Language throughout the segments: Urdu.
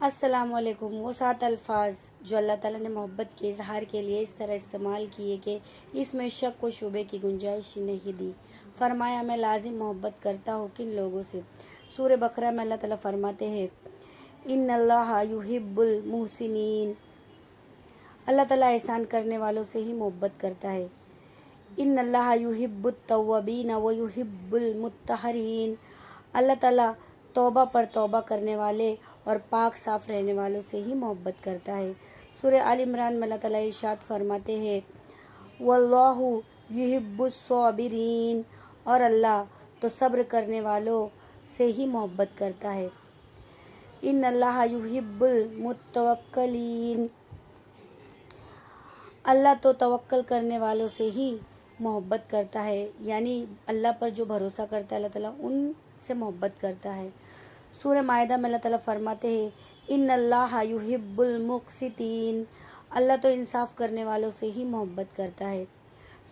السلام علیکم۔ وہ 7 الفاظ جو اللہ تعالیٰ نے محبت کے اظہار کے لیے اس طرح استعمال کیے کہ اس میں شک و شبے کی گنجائش ہی نہیں دی۔ فرمایا میں لازم محبت کرتا ہوں کن لوگوں سے۔ سورہ بقرہ میں اللہ تعالیٰ فرماتے ہیں ان اللہ یحب المحسنین، اللہ تعالیٰ احسان کرنے والوں سے ہی محبت کرتا ہے۔ ان اللہ یحب التوابین و یحب المطہرین، اللہ تعالیٰ توبہ پر توبہ کرنے والے اور پاک صاف رہنے والوں سے ہی محبت کرتا ہے۔ سورہ آل عمران میں اللہ تعالیٰ ارشاد فرماتے ہیں واللہ یحب الصابرین، اور اللہ تو صبر کرنے والوں سے ہی محبت کرتا ہے۔ ان اللہ یحب المتوکلین، اللہ تو توکل کرنے والوں سے ہی محبت کرتا ہے، یعنی اللہ پر جو بھروسہ کرتا ہے اللہ تعالیٰ ان سے محبت کرتا ہے۔ سورہ مائدہ میں اللہ تعالیٰ فرماتے ہیں ان اللہ یحب المقسطین، اللہ تو انصاف کرنے والوں سے ہی محبت کرتا ہے۔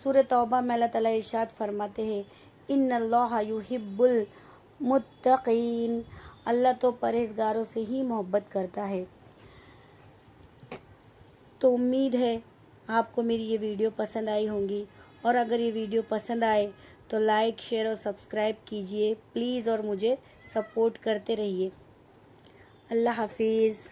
سورہ توبہ میں اللہ تعالیٰ ارشاد فرماتے ہیں ان اللہ یحب المتقین، اللہ تو پرہیزگاروں سے ہی محبت کرتا ہے۔ تو امید ہے آپ کو میری یہ ویڈیو پسند آئی ہوں گی، اور اگر یہ ویڈیو پسند آئے تو لائک، شیئر اور سبسکرائب کیجیے پلیز، اور مجھے سپورٹ کرتے رہیے۔ اللہ حافظ۔